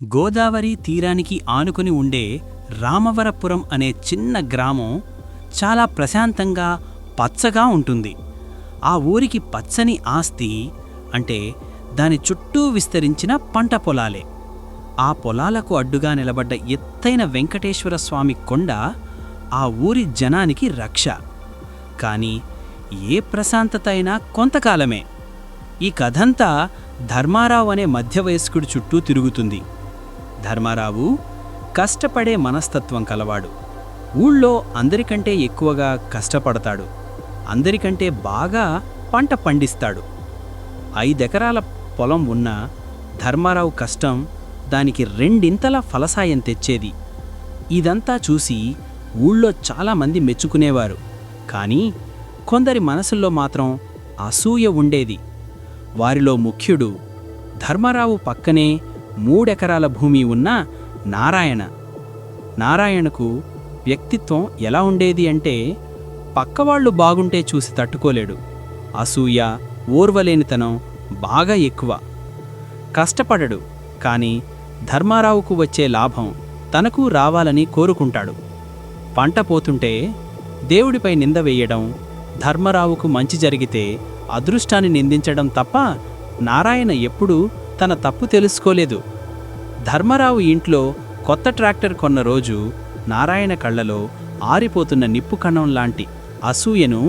గోదావరి తీరానికి ఆనుకుని ఉండే రామవరపురం అనే చిన్న గ్రామం చాలా ప్రశాంతంగా పచ్చగా ఉంటుంది. ఆ ఊరికి పచ్చని ఆస్తి అంటే దాని చుట్టూ విస్తరించిన పంట పొలాలే. ఆ పొలాలకు అడ్డుగా నిలబడ్డ ఎత్తైన వెంకటేశ్వర స్వామి కొండ ఆ ఊరి జనానికి రక్ష. కాని ఏ ప్రశాంతత అయినా కొంతకాలమే. ఈ కథంతా ధర్మారావు అనే మధ్యవయస్కుడి చుట్టూ తిరుగుతుంది. ధర్మారావు కష్టపడే మనస్తత్వం కలవాడు. ఊళ్ళో అందరికంటే ఎక్కువగా కష్టపడతాడు. అందరికంటే బాగా పంట పండిస్తాడు. 5 ఎకరాల పొలం ఉన్న ధర్మారావు కష్టం దానికి 2 ఫలసాయం తెచ్చేది. ఇదంతా చూసి ఊళ్ళో చాలామంది మెచ్చుకునేవారు. కానీ కొందరి మనసుల్లో మాత్రం అసూయ ఉండేది. వారిలో ముఖ్యుడు ధర్మారావు పక్కనే 3 ఎకరాల భూమి ఉన్న నారాయణ. నారాయణకు వ్యక్తిత్వం ఎలా ఉండేది అంటే పక్కవాళ్లు బాగుంటే చూసి తట్టుకోలేడు. అసూయ, ఓర్వలేనితనం బాగా ఎక్కువ. కష్టపడడు, కానీ ధర్మారావుకు వచ్చే లాభం తనకు రావాలని కోరుకుంటాడు. పంట పోతుంటే దేవుడిపై నింద వేయడం, ధర్మారావుకు మంచి జరిగితే అదృష్టాన్ని నిందించడం తప్ప నారాయణ ఎప్పుడూ తన తప్పు తెలుసుకోలేదు. ధర్మారావు ఇంట్లో కొత్త ట్రాక్టర్ కొన్న రోజు నారాయణ కళ్ళలో ఆరిపోతున్న నిప్పు కణం లాంటి అసూయను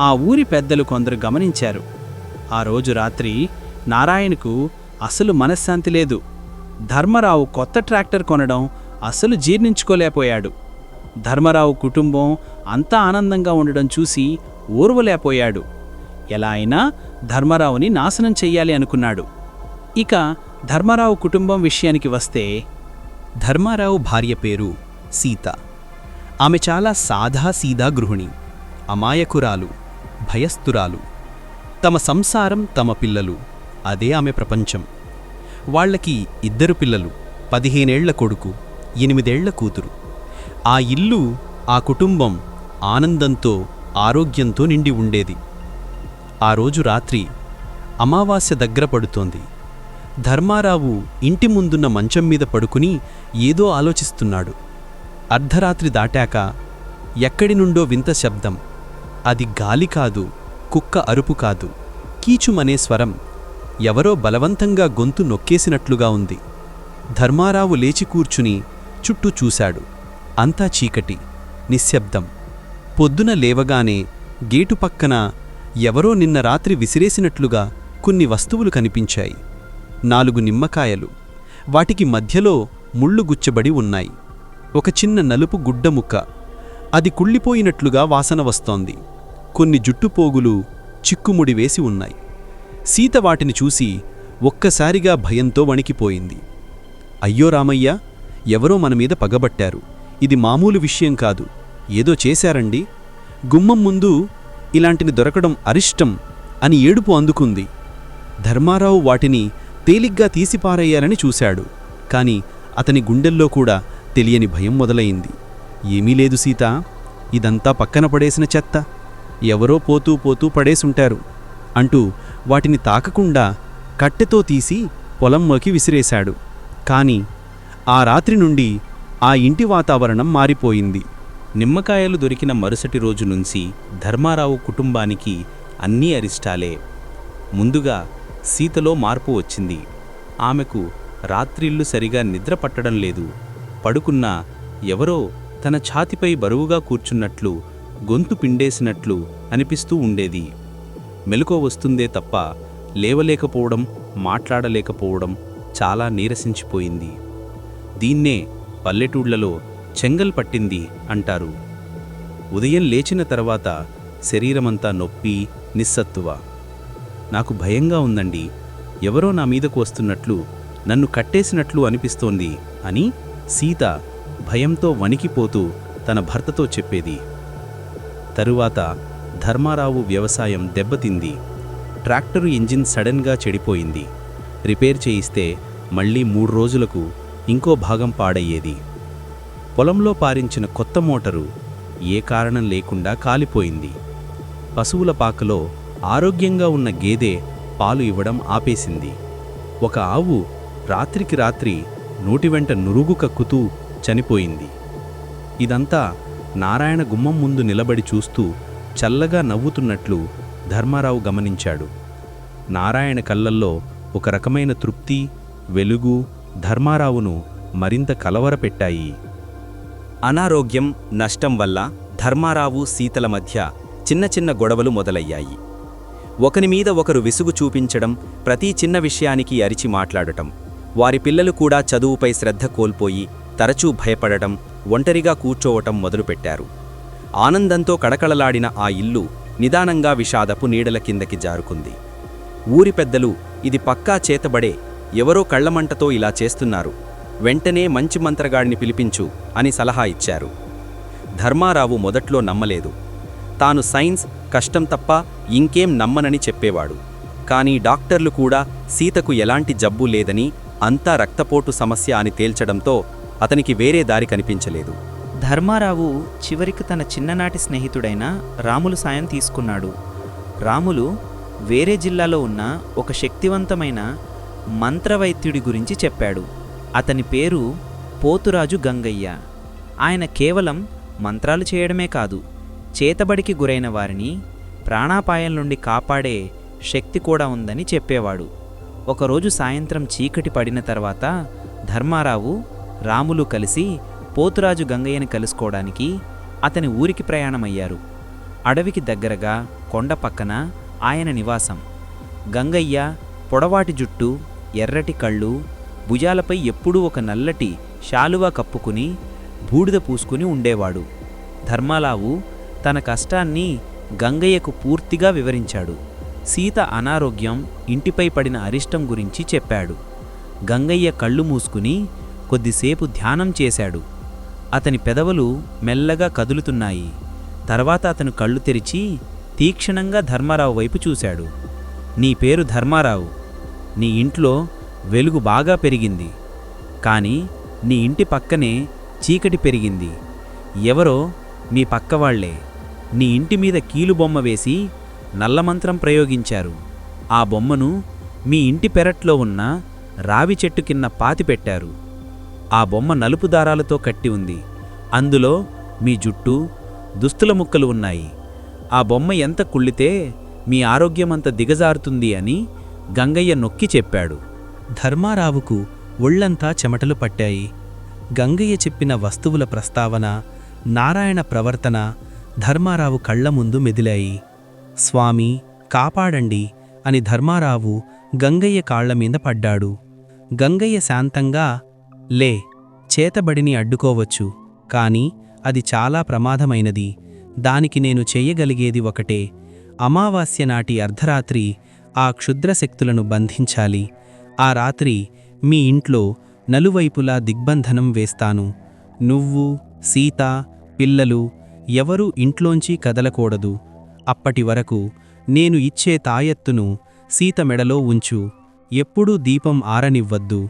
ఆ ఊరి పెద్దలు కొందరు గమనించారు. ఆ రోజు రాత్రి నారాయణకు అసలు మనశ్శాంతి లేదు. ధర్మారావు కొత్త ట్రాక్టర్ కొనడం అసలు జీర్ణించుకోలేకపోయాడు. ధర్మారావు కుటుంబం అంతా ఆనందంగా ఉండడం చూసి ఓర్వలేకపోయాడు. ఎలా అయినా ధర్మారావుని నాశనం చెయ్యాలి అనుకున్నాడు. ఇక ధర్మారావు కుటుంబం విషయానికి వస్తే, ధర్మారావు భార్య పేరు సీత. ఆమె చాలా సాదాసీదా గృహిణి, అమాయకురాలు, భయస్థురాలు. తమ సంసారం, తమ పిల్లలు, అదే ఆమె ప్రపంచం. వాళ్లకి 2 పిల్లలు, 15 ఏళ్ల కొడుకు, 8 ఏళ్ల కూతురు. ఆ ఇల్లు, ఆ కుటుంబం ఆనందంతో, ఆరోగ్యంతో నిండి ఉండేది. ఆ రోజు రాత్రి అమావాస్య దగ్గర పడుతోంది. ధర్మారావు ఇంటి ముందున్న మంచం మీద పడుకుని ఏదో ఆలోచిస్తున్నాడు. అర్ధరాత్రి దాటాక ఎక్కడి నుండో వింత శబ్దం. అది గాలి కాదు, కుక్క అరుపు కాదు, కీచుమనే స్వరం. ఎవరో బలవంతంగా గొంతు నొక్కేసినట్లుగా ఉంది. ధర్మారావు లేచి కూర్చుని చుట్టూ చూశాడు. అంతా చీకటి, నిశ్శబ్దం. పొద్దున లేవగానే గేటు పక్కన ఎవరో నిన్న రాత్రి విసిరేసినట్లుగా కొన్ని వస్తువులు కనిపించాయి. 4 నిమ్మకాయలు, వాటికి మధ్యలో ముళ్ళు గుచ్చబడి ఉన్నాయి. ఒక చిన్న నలుపు గుడ్డముక్క, అది కుళ్ళిపోయినట్లుగా వాసన వస్తోంది. కొన్ని జుట్టుపోగులు చిక్కుముడి వేసి ఉన్నాయి. సీత వాటిని చూసి ఒక్కసారిగా భయంతో వణికిపోయింది. అయ్యో రామయ్య, ఎవరో మనమీద పగబట్టారు. ఇది మామూలు విషయం కాదు, ఏదో చేశారండి. గుమ్మం ముందు ఇలాంటిని దొరకడం అరిష్టం అని ఏడుపు అందుకుంది. ధర్మారావు వాటిని తేలిగ్గా తీసిపారేయాలని చూశాడు. కాని అతని గుండెల్లో కూడా తెలియని భయం మొదలయింది. ఏమీ లేదు సీత, ఇదంతా పక్కన పడేసిన చెత్త, ఎవరో పోతూ పోతూ పడేసుంటారు అంటూ వాటిని తాకకుండా కట్టెతో తీసి పొలంలోకి విసిరేశాడు. కాని ఆ రాత్రి నుండి ఆ ఇంటి వాతావరణం మారిపోయింది. నిమ్మకాయలు దొరికిన మరుసటి రోజు నుంచి ధర్మారావు కుటుంబానికి అన్నీ అరిష్టాలే. ముందుగా సీతలో మార్పు వచ్చింది. ఆమెకు రాత్రిళ్ళు సరిగా నిద్ర పట్టడం లేదు. పడుకున్నా ఎవరో తన ఛాతిపై బరువుగా కూర్చున్నట్లు, గొంతు పిండేసినట్లు అనిపిస్తూ ఉండేది. మెలకువ వస్తుందే తప్ప లేవలేకపోవడం, మాట్లాడలేకపోవడం, చాలా నీరసించిపోయింది. దీన్నే పల్లెటూళ్లలో చెంగల్ పట్టింది అంటారు. ఉదయం లేచిన తర్వాత శరీరమంతా నొప్పి, నిస్సత్తువ. నాకు భయంగా ఉందండి, ఎవరో నా మీదకు వస్తున్నట్లు, నన్ను కట్టేసినట్లు అనిపిస్తోంది అని సీత భయంతో వణికిపోతూ తన భర్తతో చెప్పేది. తరువాత ధర్మారావు వ్యవసాయం దెబ్బతింది. ట్రాక్టరు ఇంజిన్ సడన్గా చెడిపోయింది. రిపేర్ చేయిస్తే మళ్ళీ 3 రోజులకు ఇంకో భాగం పాడయ్యేది. పొలంలో పారించిన కొత్త మోటారు ఏ కారణం లేకుండా కాలిపోయింది. పశువుల పాకలో ఆరోగ్యంగా ఉన్న గేదె పాలు ఇవ్వడం ఆపేసింది. ఒక ఆవు రాత్రికి రాత్రి నోటివెంట నురుగు కక్కుతూ చనిపోయింది. ఇదంతా నారాయణ గుమ్మం ముందు నిలబడి చూస్తూ చల్లగా నవ్వుతున్నట్లు ధర్మారావు గమనించాడు. నారాయణ కళ్ళల్లో ఒక రకమైన తృప్తి, వెలుగు ధర్మారావును మరింత కలవరపెట్టాయి. అనారోగ్యం, నష్టం వల్ల ధర్మారావు, సీతల మధ్య చిన్న చిన్న గొడవలు మొదలయ్యాయి. ఒకరిమీద ఒకరు విసుగు చూపించడం, ప్రతి చిన్న విషయానికి అరిచి మాట్లాడటం. వారి పిల్లలు కూడా చదువుపై శ్రద్ధ కోల్పోయి తరచూ భయపడటం, ఒంటరిగా కూర్చోవటం మొదలుపెట్టారు. ఆనందంతో కడకళలాడిన ఆ ఇల్లు నిదానంగా విషాదపు నీడల కిందకి జారుకుంది. ఊరి పెద్దలు, ఇది పక్కా చేతబడే, ఎవరో కళ్లమంటతో ఇలా చేస్తున్నారు, వెంటనే మంచి మంత్రగాడిని పిలిపించు అని సలహా ఇచ్చారు. ధర్మారావు మొదట్లో నమ్మలేదు. తాను సైన్స్, కష్టం తప్ప ఇంకేం నమ్మనని చెప్పేవాడు. కానీ డాక్టర్లు కూడా సీతకు ఎలాంటి జబ్బు లేదని, అంతా రక్తపోటు సమస్య అని తేల్చడంతో అతనికి వేరే దారి కనిపించలేదు. ధర్మారావు చివరికి తన చిన్ననాటి స్నేహితుడైన రాములు సాయం తీసుకున్నాడు. రాములు వేరే జిల్లాలో ఉన్న ఒక శక్తివంతమైన మంత్రవైద్యుడి గురించి చెప్పాడు. అతని పేరు పోతురాజు గంగయ్య. ఆయన కేవలం మంత్రాలు చేయడమే కాదు, చేతబడికి గురైన వారిని ప్రాణాపాయం నుండి కాపాడే శక్తి కూడా ఉందని చెప్పేవాడు. ఒకరోజు సాయంత్రం చీకటి పడిన తర్వాత ధర్మారావు, రాములు కలిసి పోతురాజు గంగయ్యని కలుసుకోవడానికి అతని ఊరికి ప్రయాణమయ్యారు. అడవికి దగ్గరగా కొండ పక్కన ఆయన నివాసం. గంగయ్య పొడవాటి జుట్టు, ఎర్రటి కళ్ళు, భుజాలపై ఎప్పుడూ ఒక నల్లటి శాలువా కప్పుకుని బూడిద పూసుకుని ఉండేవాడు. ధర్మారావు తన కష్టాన్ని గంగయ్యకు పూర్తిగా వివరించాడు. సీత అనారోగ్యం, ఇంటిపై పడిన అరిష్టం గురించి చెప్పాడు. గంగయ్య కళ్ళు మూసుకుని కొద్దిసేపు ధ్యానం చేశాడు. అతని పెదవులు మెల్లగా కదులుతున్నాయి. తర్వాత అతను కళ్ళు తెరిచి తీక్షణంగా ధర్మారావు వైపు చూశాడు. నీ పేరు ధర్మారావు. నీ ఇంట్లో వెలుగు బాగా పెరిగింది. కానీ నీ ఇంటి పక్కనే చీకటి పెరిగింది. ఎవరో మీ పక్కవాళ్లే నీ ఇంటి మీద కీలుబొమ్మ వేసి నల్లమంత్రం ప్రయోగించారు. ఆ బొమ్మను మీ ఇంటి పెరట్లో ఉన్న రావి చెట్టు కింద పాతిపెట్టారు. ఆ బొమ్మ నలుపు దారాలతో కట్టి ఉంది. అందులో మీ జుట్టు, దుస్తుల ముక్కలు ఉన్నాయి. ఆ బొమ్మ ఎంత కుళ్ళితే మీ ఆరోగ్యమంత దిగజారుతుంది అని గంగయ్య నొక్కి చెప్పాడు. ధర్మారావుకు ఒళ్లంతా చెమటలు పట్టాయి. గంగయ్య చెప్పిన వస్తువుల ప్రస్తావన, నారాయణ ప్రవర్తన ధర్మారావు కళ్ల ముందు మెదిలాయి. స్వామి, కాపాడండి అని ధర్మారావు గంగయ్య కాళ్లమీద పడ్డాడు. గంగయ్య శాంతంగా, లే, చేతబడిని అడ్డుకోవచ్చు, కాని అది చాలా ప్రమాదమైనది. దానికి నేను చెయ్యగలిగేది ఒకటే. అమావాస్య నాటి అర్ధరాత్రి ఆ క్షుద్రశక్తులను బంధించాలి. ఆ రాత్రి మీ ఇంట్లో నలువైపులా దిగ్బంధనం వేస్తాను. నువ్వు, సీత, పిల్లలు ఎవరూ ఇంట్లోంచి కదలకూడదు. అప్పటి వరకు నేను ఇచ్చే తాయెత్తును సీత మెడలో ఉంచు. ఎప్పుడూ దీపం ఆరనివ్వద్దు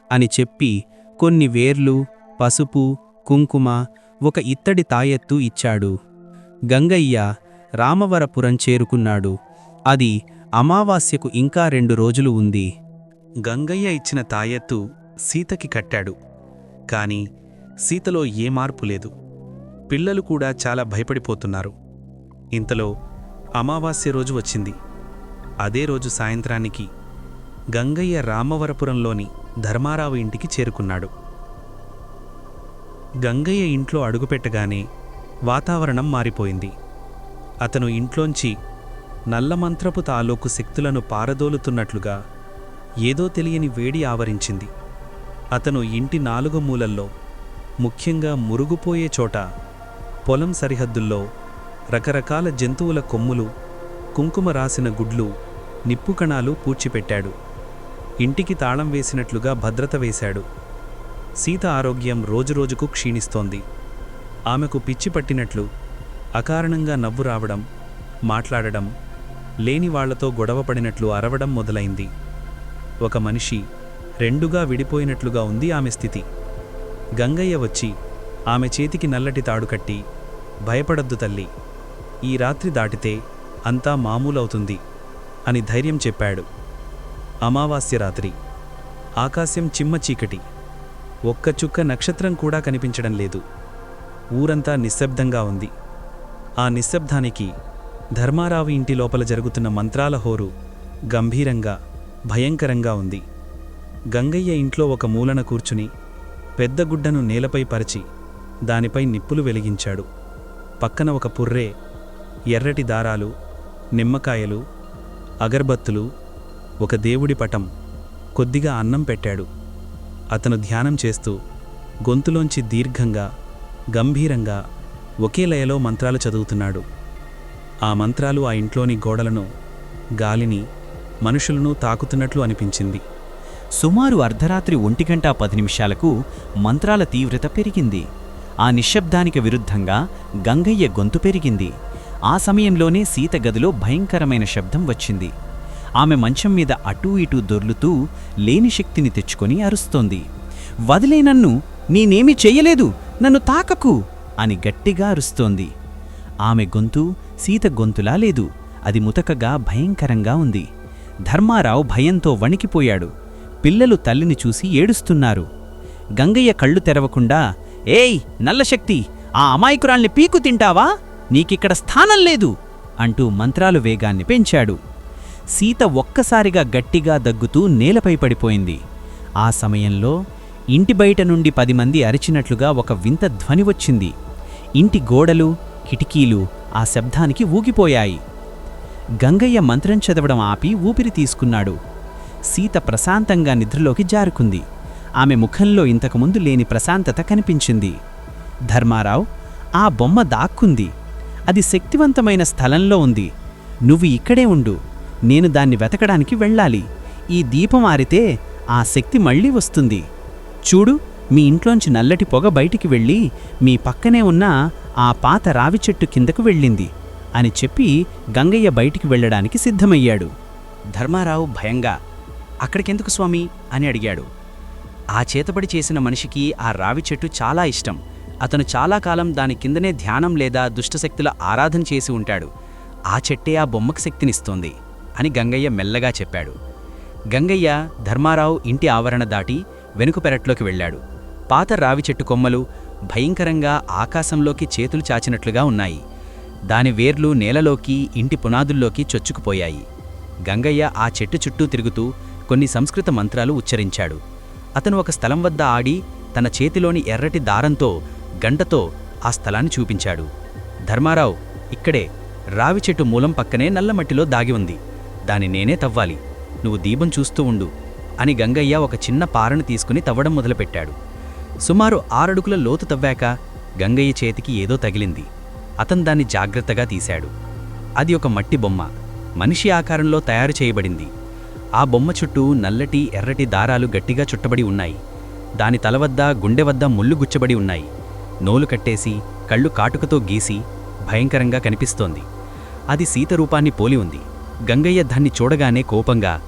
అని చెప్పి కొన్ని వేర్లు, పసుపు, కుంకుమ, ఒక ఇత్తడి తాయెత్తు ఇచ్చాడు. గంగయ్య రామవరపురం చేరుకున్నాడు. అది అమావాస్యకు ఇంకా 2 రోజులు ఉంది. గంగయ్య ఇచ్చిన తాయెత్తు సీతకి కట్టాడు. కాని సీతలో ఏ మార్పు లేదు. పిల్లలు కూడా చాలా భయపడిపోతున్నారు. ఇంతలో అమావాస్య రోజు వచ్చింది. అదే రోజు సాయంత్రానికి గంగయ్య రామవరపురంలోని ధర్మారావు ఇంటికి చేరుకున్నాడు. గంగయ్య ఇంట్లో అడుగుపెట్టగానే వాతావరణం మారిపోయింది. అతను ఇంట్లోంచి నల్లమంత్రపు తాలూకు శక్తులను పారదోలుతున్నట్లుగా ఏదో తెలియని వేడి ఆవరించింది. అతను ఇంటి 4 మూలల్లో, ముఖ్యంగా మురుగుపోయే చోట, పొలం సరిహద్దుల్లో రకరకాల జంతువుల కొమ్ములు, కుంకుమ రాసిన గుడ్లు, నిప్పుకణాలు పూడ్చిపెట్టాడు. ఇంటికి తాళం వేసినట్లుగా భద్రత వేశాడు. సీత ఆరోగ్యం రోజురోజుకు క్షీణిస్తోంది. ఆమెకు పిచ్చి పట్టినట్లు అకారణంగా నవ్వు రావడం, మాట్లాడడం, లేని వాళ్లతో గొడవపడినట్లు అరవడం మొదలైంది. ఒక మనిషి రెండుగా విడిపోయినట్లుగా ఉంది ఆమె స్థితి. గంగయ్య వచ్చి ఆమె చేతికి నల్లటి తాడు కట్టి, భయపడద్దు తల్లి, ఈ రాత్రి దాటితే అంతా మామూలవుతుంది అని ధైర్యం చెప్పాడు. అమావాస్య రాత్రి. ఆకాశం చిమ్మ చీకటి. ఒక్క చుక్క నక్షత్రం కూడా కనిపించడం లేదు. ఊరంతా నిశ్శబ్దంగా ఉంది. ఆ నిశ్శబ్దానికి ధర్మారావు ఇంటి లోపల జరుగుతున్న మంత్రాల హోరు గంభీరంగా, భయంకరంగా ఉంది. గంగయ్య ఇంట్లో ఒక మూలన కూర్చుని పెద్ద గుడ్డను నేలపై పరిచి దానిపై నిప్పులు వెలిగించాడు. పక్కన ఒక పుర్రే, ఎర్రటి దారాలు, నిమ్మకాయలు, అగర్బత్తులు, ఒక దేవుడి పటం, కొద్దిగా అన్నం పెట్టాడు. అతను ధ్యానం చేస్తూ గొంతులోంచి దీర్ఘంగా, గంభీరంగా ఒకే లయలో మంత్రాలు చదువుతున్నాడు. ఆ మంత్రాలు ఆ ఇంట్లోని గోడలను, గాలిని, మనుషులను తాకుతున్నట్లు అనిపించింది. సుమారు అర్ధరాత్రి 1:10 మంత్రాల తీవ్రత పెరిగింది. ఆ నిశ్శబ్దానికి విరుద్ధంగా గంగయ్య గొంతు పెరిగింది. ఆ సమయంలోనే సీత గదిలో భయంకరమైన శబ్దం వచ్చింది. ఆమె మంచం మీద అటూ ఇటూ దొర్లుతూ లేని శక్తిని తెచ్చుకొని అరుస్తోంది. "వదిలే నన్ను, నేనేమీ చెయ్యలేదు, నన్ను తాకకు" అని గట్టిగా అరుస్తోంది. ఆమె గొంతు సీత గొంతులా లేదు, అది ముతకగా భయంకరంగా ఉంది. ధర్మారావు భయంతో వణికిపోయాడు. పిల్లలు తల్లిని చూసి ఏడుస్తున్నారు. గంగయ్య కళ్ళు తెరవకుండా, "ఏయ్ నల్లశక్తి, ఆ అమాయకురాల్ని పీకు తింటావా? నీకిక్కడ స్థానం లేదు" అంటూ మంత్రాలు వేగాన్ని పెంచాడు. సీత ఒక్కసారిగా గట్టిగా దగ్గుతూ నేలపై పడిపోయింది. ఆ సమయంలో ఇంటి బయట నుండి 10 మంది అరిచినట్లుగా ఒక వింత ధ్వని వచ్చింది. ఇంటి గోడలు, కిటికీలు ఆ శబ్దానికి ఊగిపోయాయి. గంగయ్య మంత్రం చదవడం ఆపి ఊపిరి తీసుకున్నాడు. సీత ప్రశాంతంగా నిద్రలోకి జారుకుంది. ఆమె ముఖంలో ఇంతకుముందు లేని ప్రశాంతత కనిపించింది. ధర్మారావు, "ఆ బొమ్మ దాక్కుంది. అది శక్తివంతమైన స్థలంలో ఉంది. నువ్వు ఇక్కడే ఉండు. నేను దాన్ని వెతకడానికి వెళ్ళాలి. ఈ దీపం ఆరితే ఆ శక్తి మళ్ళీ వస్తుంది. చూడు, మీ ఇంట్లోంచి నల్లటి పొగ బయటికి వెళ్ళి మీ పక్కనే ఉన్న ఆ పాత రావి చెట్టు కిందకు వెళ్ళింది" అని చెప్పి గంగయ్య బయటికి వెళ్ళడానికి సిద్ధమయ్యాడు. ధర్మారావు భయంగా, "అక్కడికెందుకు స్వామి?" అని అడిగాడు. ఆ చేతబడి చేసిన మనిషికి ఆ రావి చెట్టు చాలా ఇష్టం. అతను చాలా కాలం దాని కిందనే ధ్యానం లేదా దుష్టశక్తుల ఆరాధన చేసి ఉంటాడు. ఆ చెట్టే ఆ బొమ్మకు శక్తినిస్తోంది అని గంగయ్య మెల్లగా చెప్పాడు. గంగయ్య ధర్మారావు ఇంటి ఆవరణ దాటి వెనుక పెరట్లోకి వెళ్ళాడు. పాత రావి చెట్టు కొమ్మలు భయంకరంగా ఆకాశంలోకి చేతులు చాచినట్లుగా ఉన్నాయి. దాని వేర్లు నేలలోకి, ఇంటి పునాదుల్లోకి చొచ్చుకుపోయాయి. గంగయ్య ఆ చెట్టు చుట్టూ తిరుగుతూ కొన్ని సంస్కృత మంత్రాలు ఉచ్చరించాడు. అతను ఒక స్థలం వద్ద ఆడి తన చేతిలోని ఎర్రటి దారంతో, గంటతో ఆ స్థలాన్ని చూపించాడు. "ధర్మారావు, ఇక్కడే రావి చెట్టు మూలం పక్కనే నల్లమట్టిలో దాగి ఉంది. దాన్ని నేనే తవ్వాలి. నువ్వు దీపం చూస్తూ ఉండు" అని గంగయ్య ఒక చిన్న పారను తీసుకుని తవ్వడం మొదలుపెట్టాడు. సుమారు 6 అడుగుల లోతు తవ్వాక గంగయ్య చేతికి ఏదో తగిలింది. అతను దాన్ని జాగ్రత్తగా తీశాడు. అది ఒక మట్టి బొమ్మ, మనిషి ఆకారంలో తయారు చేయబడింది. ఆ బొమ్మ చుట్టూ నల్లటి, ఎర్రటి దారాలు గట్టిగా చుట్టబడి ఉన్నాయి. దాని తల వద్ద, గుండె వద్ద ముళ్ళు గుచ్చబడి ఉన్నాయి. నోలు కట్టేసి, కళ్ళు కాటుకతో గీసి భయంకరంగా కనిపిస్తోంది. అది సీత రూపాన్ని పోలి ఉంది. గంగయ్య దాన్ని చూడగానే కోపంగా,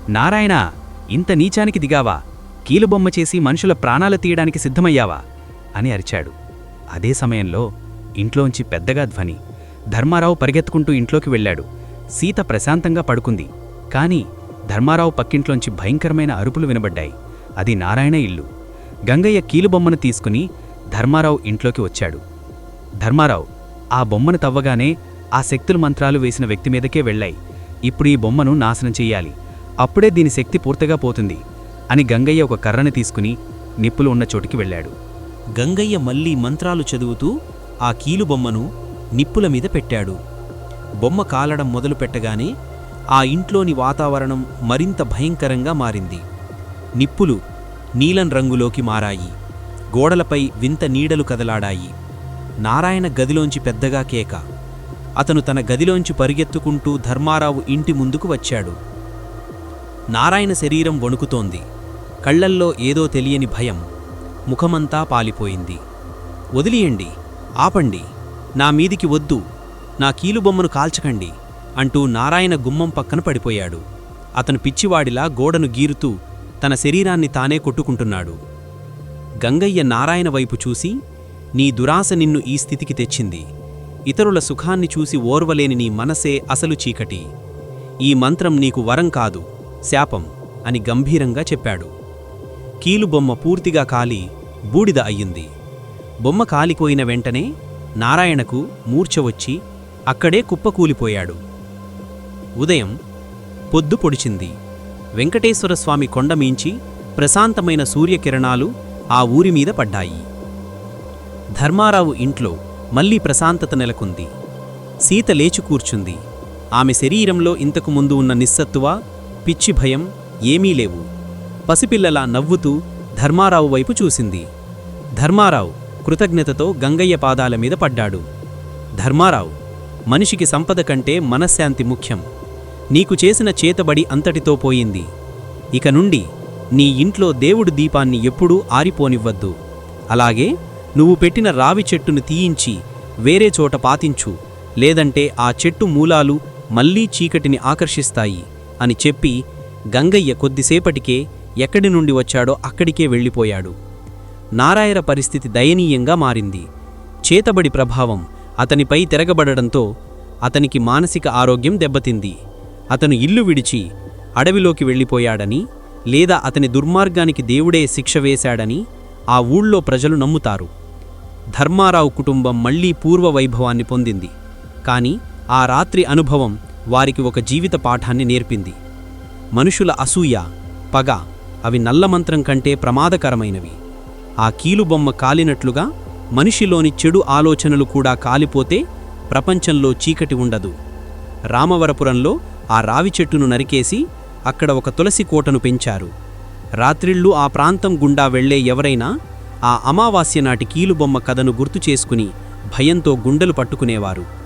"నారాయణ, ఇంత నీచానికి దిగావా? కీలుబొమ్మ చేసి మనుషుల ప్రాణాలు తీయడానికి సిద్ధమయ్యావా?" అని అరిచాడు. అదే సమయంలో ఇంట్లోంచి పెద్దగా ధ్వని. ధర్మారావు పరిగెత్తుకుంటూ ఇంట్లోకి వెళ్ళాడు. సీత ప్రశాంతంగా పడుకుంది. కాని ధర్మారావు పక్కింట్లోంచి భయంకరమైన అరుపులు వినబడ్డాయి. అది నారాయణ ఇల్లు. గంగయ్య కీలుబొమ్మను తీసుకుని ధర్మారావు ఇంట్లోకి వచ్చాడు. "ధర్మారావు, ఆ బొమ్మను తవ్వగానే ఆ శక్తుల మంత్రాలు వేసిన వ్యక్తి మీదకే వెళ్ళాయి. ఇప్పుడు ఈ బొమ్మను నాశనం చెయ్యాలి. అప్పుడే దీని శక్తి పూర్తిగా పోతుంది" అని గంగయ్య ఒక కర్రని తీసుకుని నిప్పులు ఉన్న చోటికి వెళ్ళాడు. గంగయ్య మళ్ళీ మంత్రాలు చదువుతూ ఆ కీలుబొమ్మను నిప్పుల మీద పెట్టాడు. బొమ్మ కాలడం మొదలుపెట్టగానే ఆ ఇంట్లోని వాతావరణం మరింత భయంకరంగా మారింది. నిప్పులు నీలం రంగులోకి మారాయి. గోడలపై వింత నీడలు కదలాడాయి. నారాయణ గదిలోంచి పెద్దగా కేక. అతను తన గదిలోంచి పరిగెత్తుకుంటూ ధర్మారావు ఇంటి ముందుకు వచ్చాడు. నారాయణ శరీరం వణుకుతోంది. కళ్లల్లో ఏదో తెలియని భయం. ముఖమంతా పాలిపోయింది. "వదిలియండి, ఆపండి, నా మీదికి వద్దు, నా కీలుబొమ్మను కాల్చకండి" అంటూ నారాయణ గుమ్మం పక్కన పడిపోయాడు. అతను పిచ్చివాడిలా గోడను గీరుతూ తన శరీరాన్ని తానే కొట్టుకుంటున్నాడు. గంగయ్య నారాయణ వైపు చూసి, "నీ దురాశ నిన్ను ఈ స్థితికి తెచ్చింది. ఇతరుల సుఖాన్ని చూసి ఓర్వలేని నీ మనసే అసలు చీకటి. ఈ మంత్రం నీకు వరం కాదు, శాపం" అని గంభీరంగా చెప్పాడు. కీలుబొమ్మ పూర్తిగా కాలి బూడిద అయ్యింది. బొమ్మ కాలిపోయిన వెంటనే నారాయణకు మూర్ఛ వచ్చి అక్కడే కుప్పకూలిపోయాడు. ఉదయం పొద్దు పొడిచింది. వెంకటేశ్వరస్వామి కొండమీంచి ప్రశాంతమైన సూర్యకిరణాలు ఆ ఊరిమీద పడ్డాయి. ధర్మారావు ఇంట్లో మళ్లీ ప్రశాంతత నెలకొంది. సీత లేచి కూర్చుంది. ఆమె శరీరంలో ఇంతకు ముందు ఉన్న నిస్సత్తువ, పిచ్చి భయం ఏమీ లేవు. పసిపిల్లలా నవ్వుతూ ధర్మారావు వైపు చూసింది. ధర్మారావు కృతజ్ఞతతో గంగయ్య పాదాల మీద పడ్డాడు. ధర్మారావు, మనిషికి సంపద కంటే మనశ్శాంతి ముఖ్యం. నీకు చేసిన చేతబడి అంతటితో పోయింది. ఇక నుండి నీ ఇంట్లో దేవుడు దీపాన్ని ఎప్పుడూ ఆరిపోనివ్వద్దు. అలాగే నువ్వు పెట్టిన రావి చెట్టును తీయించి వేరే చోట పాతించు, లేదంటే ఆ చెట్టు మూలాలు మళ్లీ చీకటిని ఆకర్షిస్తాయి అని చెప్పి గంగయ్య కొద్దిసేపటికే ఎక్కడి నుండి వచ్చాడో అక్కడికే వెళ్ళిపోయాడు. నారాయణ పరిస్థితి దయనీయంగా మారింది. చేతబడి ప్రభావం అతనిపై తిరగబడడంతో అతనికి మానసిక ఆరోగ్యం దెబ్బతింది. అతను ఇల్లు విడిచి అడవిలోకి వెళ్ళిపోయాడని, లేదా అతని దుర్మార్గానికి దేవుడే శిక్ష వేశాడని ఆ ఊళ్ళో ప్రజలు నమ్ముతారు. ధర్మారావు కుటుంబం మళ్లీ పూర్వ వైభవాన్ని పొందింది. కాని ఆ రాత్రి అనుభవం వారికి ఒక జీవిత పాఠాన్ని నేర్పింది. మనుషుల అసూయ, పగ అవి నల్లమంత్రం కంటే ప్రమాదకరమైనవి. ఆ కీలుబొమ్మ కాలినట్లుగా మనిషిలోని చెడు ఆలోచనలు కూడా కాలిపోతే ప్రపంచంలో చీకటి ఉండదు. రామవరపురంలో ఆ రావి చెట్టును నరికేసి అక్కడ ఒక తులసి కోటను పెంచారు. రాత్రిళ్ళు ఆ ప్రాంతం గుండా వెళ్లే ఎవరైనా ఆ అమావాస్య నాటి కీలుబొమ్మ కథను గుర్తుచేసుకుని భయంతో గుండెలు పట్టుకునేవారు.